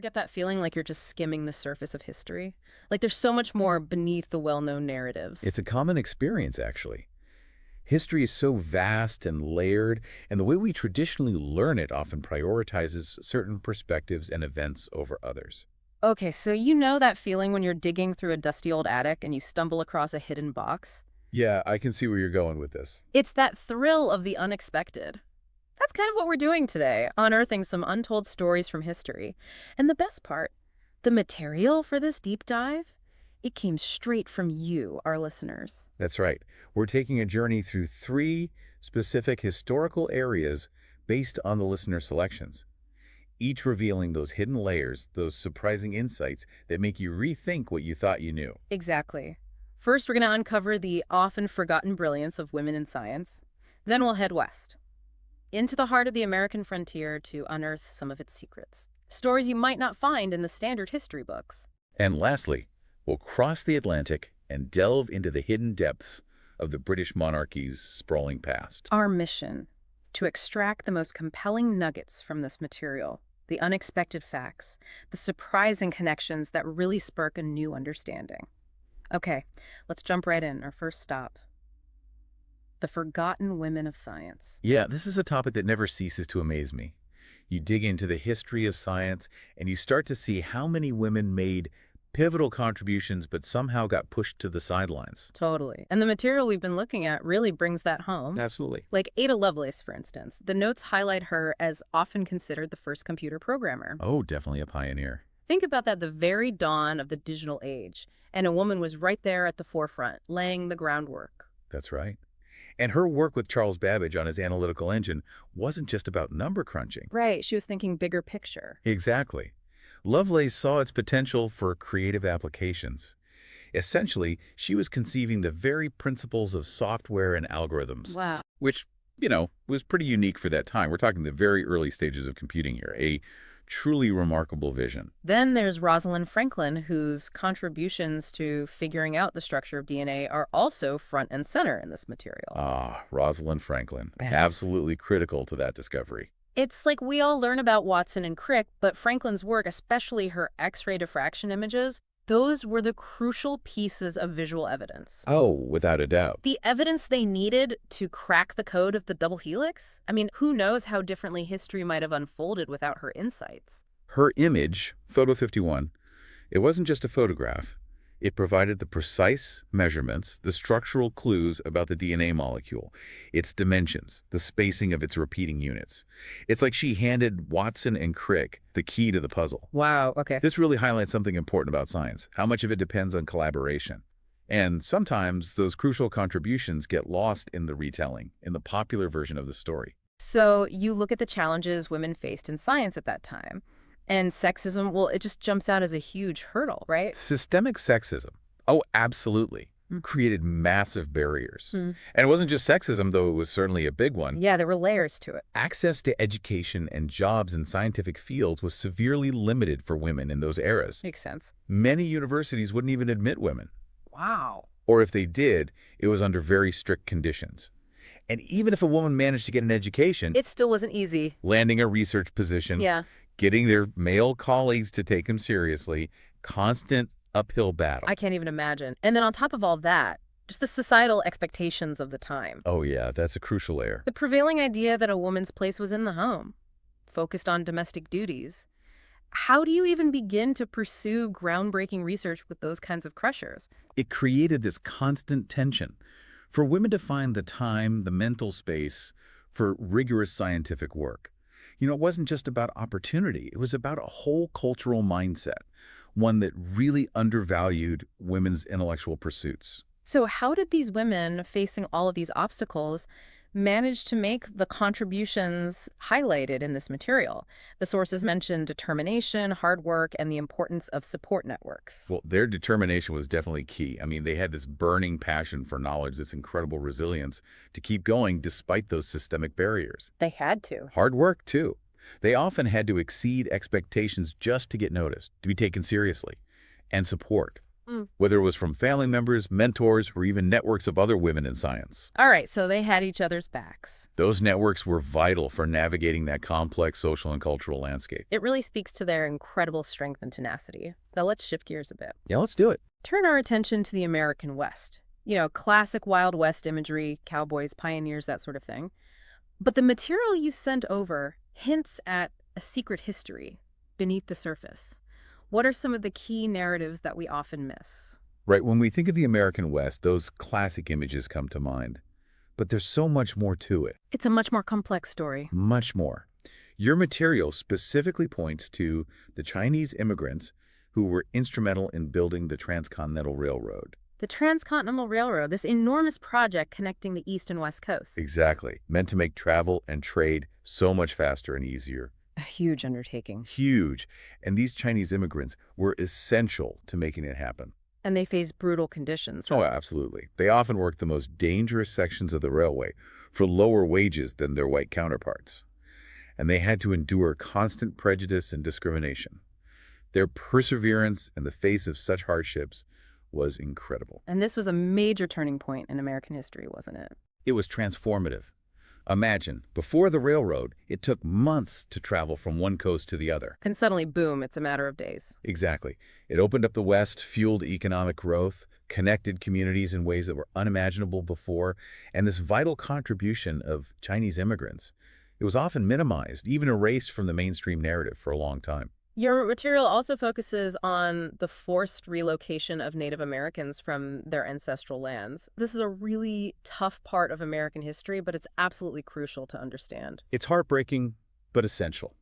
get that feeling like you're just skimming the surface of history? Like there's so much more beneath the well-known narratives. It's a common experience, actually. History is so vast and layered, and the way we traditionally learn it often prioritizes certain perspectives and events over others. Okay, so you know that feeling when you're digging through a dusty old attic and you stumble across a hidden box? Yeah, I can see where you're going with this. It's that thrill of the unexpected. That's kind of what we're doing today, unearthing some untold stories from history. And the best part, the material for this deep dive, it came straight from you, our listeners. That's right. We're taking a journey through three specific historical areas based on the listener selections, each revealing those hidden layers, those surprising insights that make you rethink what you thought you knew. Exactly. First, we're going to uncover the often forgotten brilliance of women in science. Then we'll head west, into the heart of the American frontier to unearth some of its secrets. Stories you might not find in the standard history books. And lastly, we'll cross the Atlantic and delve into the hidden depths of the British monarchy's sprawling past. Our mission, to extract the most compelling nuggets from this material, the unexpected facts, the surprising connections that really spark a new understanding. Okay, let's jump right in. Our first stop, the forgotten women of science. Yeah, this is a topic that never ceases to amaze me. You dig into the history of science and you start to see how many women made pivotal contributions but somehow got pushed to the sidelines. Totally. And the material we've been looking at really brings that home. Absolutely. Like Ada Lovelace, for instance. The notes highlight her as often considered the first computer programmer. Oh, definitely a pioneer. Think about that, the very dawn of the digital age, and a woman was right there at the forefront, laying the groundwork. That's right. And her work with Charles Babbage on his analytical engine wasn't just about number crunching. Right, she was thinking bigger picture. Exactly. Lovelace saw its potential for creative applications. Essentially, she was conceiving the very principles of software and algorithms, Wow. which, was pretty unique for that time. We're talking the very early stages of computing here, a truly remarkable vision. Then there's Rosalind Franklin, whose contributions to figuring out the structure of DNA are also front and center in this material. Ah, Rosalind Franklin, absolutely critical to that discovery. It's like we all learn about Watson and Crick, but Franklin's work, especially her X-ray diffraction images, those were the crucial pieces of visual evidence. Oh, without a doubt. The evidence they needed to crack the code of the double helix? I mean, who knows how differently history might have unfolded without her insights? Her image, Photo 51, it wasn't just a photograph. It provided the precise measurements, the structural clues about the DNA molecule, its dimensions, the spacing of its repeating units. It's like she handed Watson and Crick the key to the puzzle. Wow, okay. This really highlights something important about science, how much of it depends on collaboration. And sometimes those crucial contributions get lost in the retelling, in the popular version of the story. So you look at the challenges women faced in science at that time. And sexism, well, it just jumps out as a huge hurdle, right? Systemic sexism, oh, absolutely, created massive barriers. Mm. And it wasn't just sexism, though it was certainly a big one. Yeah, there were layers to it. Access to education and jobs in scientific fields was severely limited for women in those eras. Makes sense. Many universities wouldn't even admit women. Wow. Or if they did, it was under very strict conditions. And even if a woman managed to get an education, It still wasn't easy. landing a research position, Yeah. getting their male colleagues to take them seriously, constant uphill battle. I can't even imagine. And then on top of all that, just the societal expectations of the time. Oh yeah, that's a crucial layer. The prevailing idea that a woman's place was in the home, focused on domestic duties. How do you even begin to pursue groundbreaking research with those kinds of pressures? It created this constant tension for women to find the time, the mental space for rigorous scientific work. It wasn't just about opportunity. It was about a whole cultural mindset, one that really undervalued women's intellectual pursuits. So how did these women facing all of these obstacles manage to make the contributions highlighted in this material? The sources mentioned determination, hard work, and the importance of support networks. Well, their determination was definitely key. I mean, they had this burning passion for knowledge, this incredible resilience to keep going despite those systemic barriers. They had to. Hard work, too. They often had to exceed expectations just to get noticed, to be taken seriously. And support. Mm. whether it was from family members, mentors, or even networks of other women in science. All right, so they had each other's backs. Those networks were vital for navigating that complex social and cultural landscape. It really speaks to their incredible strength and tenacity. Now let's shift gears a bit. Yeah, let's do it. Turn our attention to the American West. You know, classic Wild West imagery, cowboys, pioneers, that sort of thing. But the material you sent over hints at a secret history beneath the surface. What are some of the key narratives that we often miss? Right, when we think of the American West, those classic images come to mind. But there's so much more to it. It's a much more complex story. Much more. Your material specifically points to the Chinese immigrants who were instrumental in building the Transcontinental Railroad. The Transcontinental Railroad, this enormous project connecting the East and West Coasts. Exactly. Meant to make travel and trade so much faster and easier. A huge undertaking. Huge. And these Chinese immigrants were essential to making it happen. And they face brutal conditions. Oh, Right? absolutely. They often worked the most dangerous sections of the railway for lower wages than their white counterparts. And they had to endure constant prejudice and discrimination. Their perseverance in the face of such hardships was incredible. And this was a major turning point in American history, wasn't it? It was transformative. Imagine, before the railroad, it took months to travel from one coast to the other. And suddenly, boom, it's a matter of days. Exactly. It opened up the West, fueled economic growth, connected communities in ways that were unimaginable before, and this vital contribution of Chinese immigrants, it was often minimized, even erased from the mainstream narrative for a long time. Your material also focuses on the forced relocation of Native Americans from their ancestral lands. This is a really tough part of American history, but it's absolutely crucial to understand. It's heartbreaking, but essential.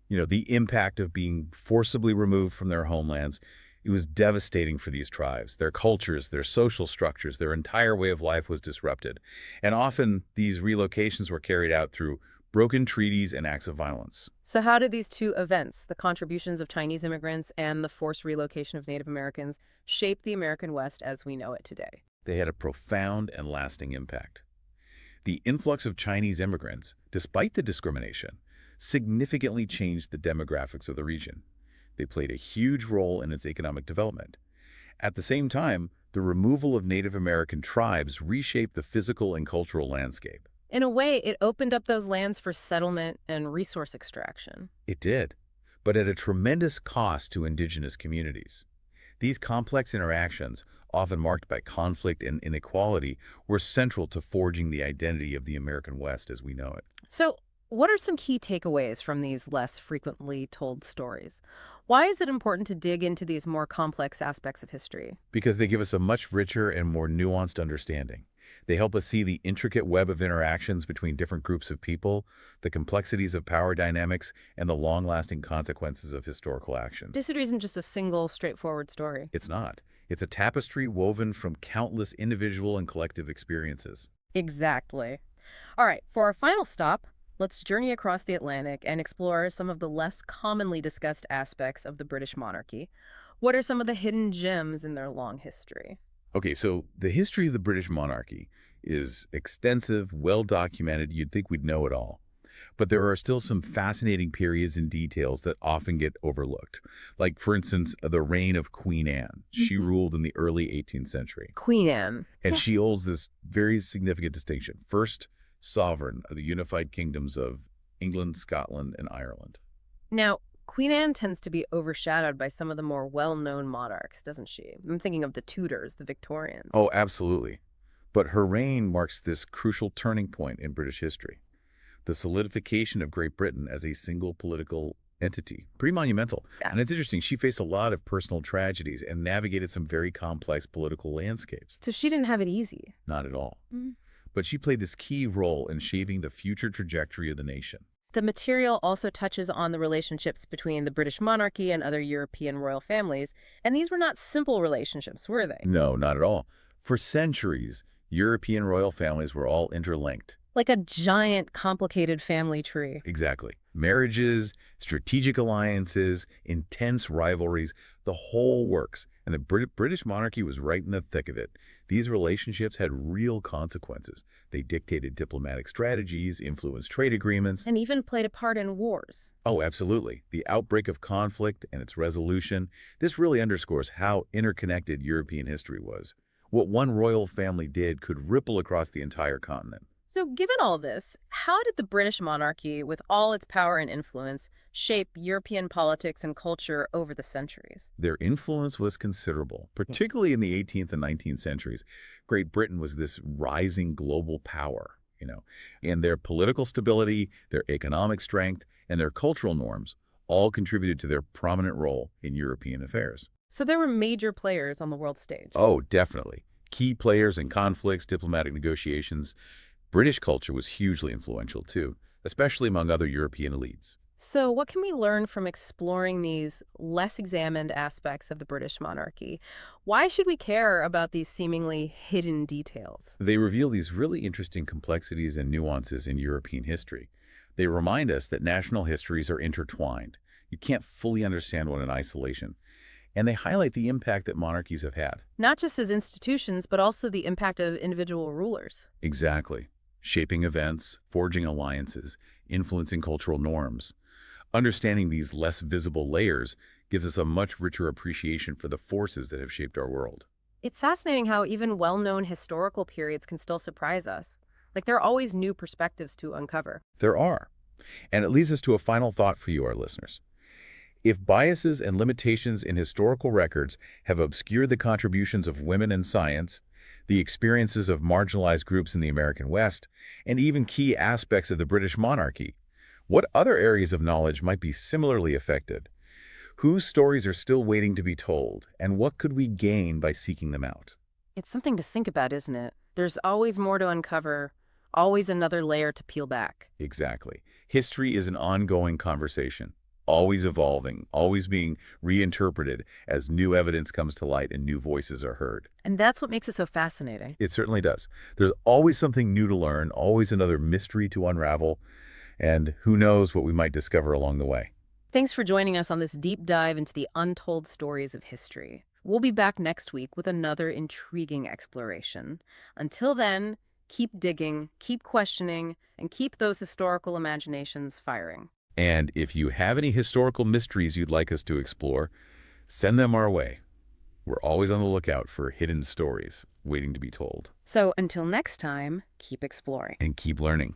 The impact of being forcibly removed from their homelands, it was devastating for these tribes. Their cultures, their social structures, their entire way of life was disrupted. And often, these relocations were carried out through broken treaties and acts of violence. So how did these two events, the contributions of Chinese immigrants and the forced relocation of Native Americans, shape the American West as we know it today? They had a profound and lasting impact. The influx of Chinese immigrants, despite the discrimination, significantly changed the demographics of the region. They played a huge role in its economic development. At the same time, the removal of Native American tribes reshaped the physical and cultural landscape. In a way, it opened up those lands for settlement and resource extraction. It did, but at a tremendous cost to indigenous communities. These complex interactions, often marked by conflict and inequality, were central to forging the identity of the American West as we know it. So, what are some key takeaways from these less frequently told stories? Why is it important to dig into these more complex aspects of history? Because they give us a much richer and more nuanced understanding. They help us see the intricate web of interactions between different groups of people, the complexities of power dynamics, and the long-lasting consequences of historical actions. This isn't just a single, straightforward story. It's not. It's a tapestry woven from countless individual and collective experiences. Exactly. All right, for our final stop, let's journey across the Atlantic and explore some of the less commonly discussed aspects of the British monarchy. What are some of the hidden gems in their long history? Okay, so the history of the British monarchy is extensive, well-documented. You'd think we'd know it all. But there are still some fascinating periods and details that often get overlooked. Like, for instance, the reign of Queen Anne. She ruled in the early 18th century. Queen Anne. And she holds this very significant distinction. First sovereign of the unified kingdoms of England, Scotland, and Ireland. Now, Queen Anne tends to be overshadowed by some of the more well-known monarchs, doesn't she? I'm thinking of the Tudors, the Victorians. Oh, absolutely. But her reign marks this crucial turning point in British history. The solidification of Great Britain as a single political entity. Pretty monumental. Yeah. And it's interesting, she faced a lot of personal tragedies and navigated some very complex political landscapes. So she didn't have it easy. Not at all. Mhm. But she played this key role in shaping the future trajectory of the nation. The material also touches on the relationships between the British monarchy and other European royal families, and these were not simple relationships, were they? No, not at all. For centuries, European royal families were all interlinked. Like a giant, complicated family tree. Exactly. Marriages, strategic alliances, intense rivalries, the whole works, and the British monarchy was right in the thick of it. These relationships had real consequences. They dictated diplomatic strategies, influenced trade agreements. And even played a part in wars. Oh, absolutely. The outbreak of conflict and its resolution, this really underscores how interconnected European history was. What one royal family did could ripple across the entire continent. So, given all this, how did the British monarchy, with all its power and influence, shape European politics and culture over the centuries? Their influence was considerable, particularly in the 18th and 19th centuries. Great Britain was this rising global power, and their political stability, their economic strength, and their cultural norms all contributed to their prominent role in European affairs. So, there were major players on the world stage. Oh, definitely. Key players in conflicts, diplomatic negotiations. British culture was hugely influential too, especially among other European elites. So, what can we learn from exploring these less examined aspects of the British monarchy? Why should we care about these seemingly hidden details? They reveal these really interesting complexities and nuances in European history. They remind us that national histories are intertwined. You can't fully understand one in isolation. And they highlight the impact that monarchies have had. Not just as institutions, but also the impact of individual rulers. Exactly. Shaping events, forging alliances, influencing cultural norms. Understanding these less visible layers gives us a much richer appreciation for the forces that have shaped our world. It's fascinating how even well-known historical periods can still surprise us. Like there are always new perspectives to uncover. There are. And it leads us to a final thought for you, our listeners. If biases and limitations in historical records have obscured the contributions of women in science, the experiences of marginalized groups in the American West, and even key aspects of the British monarchy, what other areas of knowledge might be similarly affected? Whose stories are still waiting to be told, and what could we gain by seeking them out? It's something to think about, isn't it? There's always more to uncover, always another layer to peel back. Exactly. History is an ongoing conversation, always evolving, always being reinterpreted as new evidence comes to light and new voices are heard. And that's what makes it so fascinating. It certainly does. There's always something new to learn, always another mystery to unravel, and who knows what we might discover along the way. Thanks for joining us on this deep dive into the untold stories of history. We'll be back next week with another intriguing exploration. Until then, keep digging, keep questioning, and keep those historical imaginations firing. And if you have any historical mysteries you'd like us to explore, send them our way. We're always on the lookout for hidden stories waiting to be told. So until next time, keep exploring. And keep learning.